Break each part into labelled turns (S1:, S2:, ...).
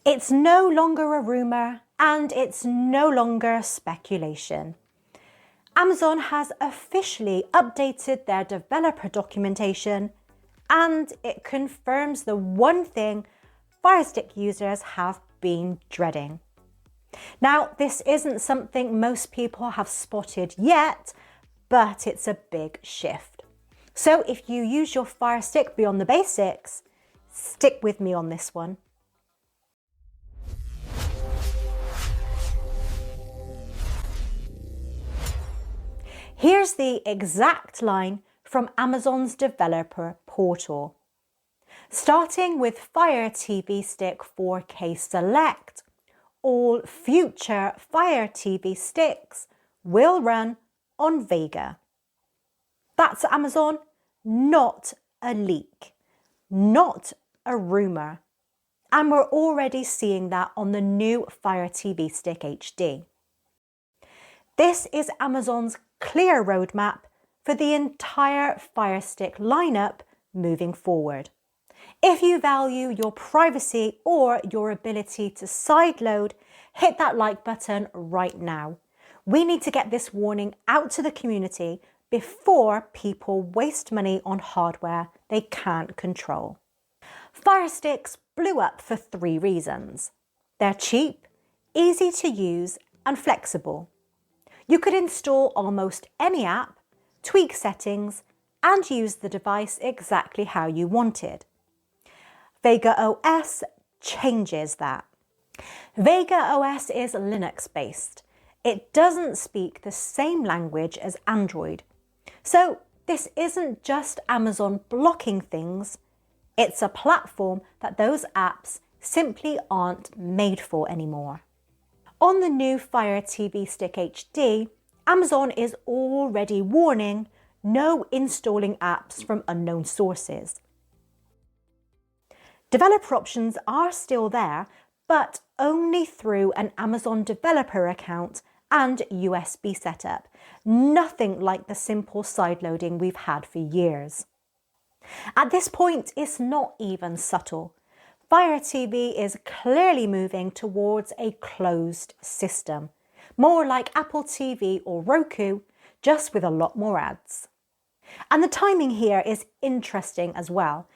S1: It's no longer a rumour and it's no longer speculation. Amazon has officially updated their developer documentation and it confirms the one thing Firestick users have been dreading. Now, this isn't something most people have spotted yet, but it's a big shift. So if you use your Firestick beyond the basics, stick with me on this one. Here's the exact line from Amazon's developer portal. Starting with Fire TV Stick 4K Select, all future Fire TV Sticks will run on Vega. That's Amazon, not a leak, not a rumour. And we're already seeing that on the new Fire TV Stick HD. This is Amazon's clear roadmap for the entire Firestick lineup moving forward. If you value your privacy or your ability to sideload, hit that like button right now. We need to get this warning out to the community before people waste money on hardware they can't control. Firesticks blew up for 3 reasons. They're cheap, easy to use, and flexible. You could install almost any app, tweak settings, and use the device exactly how you wanted. Vega OS changes that. Vega OS is Linux-based. It doesn't speak the same language as Android. So this isn't just Amazon blocking things, it's a platform that those apps simply aren't made for anymore. On the new Fire TV Stick HD, Amazon is already warning no installing apps from unknown sources. Developer options are still there, but only through an Amazon developer account and USB setup. Nothing like the simple sideloading we've had for years. At this point, it's not even subtle. Fire TV is clearly moving towards a closed system, more like Apple TV or Roku, just with a lot more ads. And the timing here is interesting as well,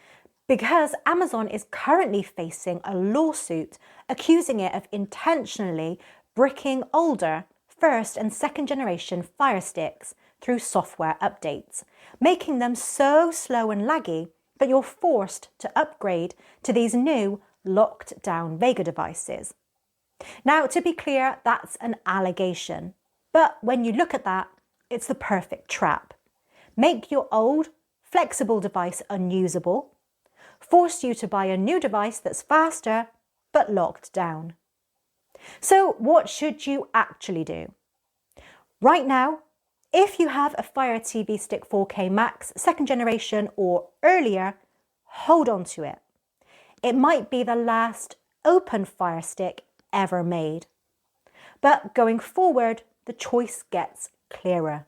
S1: because Amazon is currently facing a lawsuit accusing it of intentionally bricking older first and second generation Fire Sticks through software updates, making them so slow and laggy that you're forced to upgrade to these new locked down Vega devices. Now, to be clear, that's an allegation, but when you look at that, it's the perfect trap. Make your old, flexible device unusable, force you to buy a new device that's faster, but locked down. So what should you actually do? Right now, if you have a Fire TV Stick 4K Max, second generation or earlier, hold on to it. It might be the last open Fire Stick ever made. But going forward, the choice gets clearer.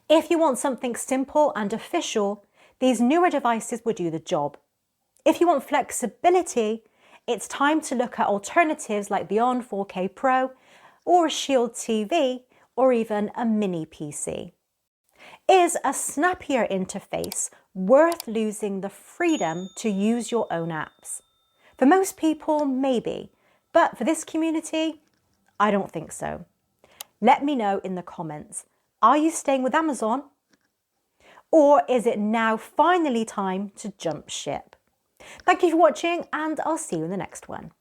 S1: If you want something simple and official, these newer devices will do the job. If you want flexibility, it's time to look at alternatives like the On 4K Pro or a Shield TV or even a mini PC. Is a snappier interface worth losing the freedom to use your own apps? For most people, maybe, but for this community, I don't think so. Let me know in the comments. Are you staying with Amazon? Or is it now finally time to jump ship? Thank you for watching and I'll see you in the next one.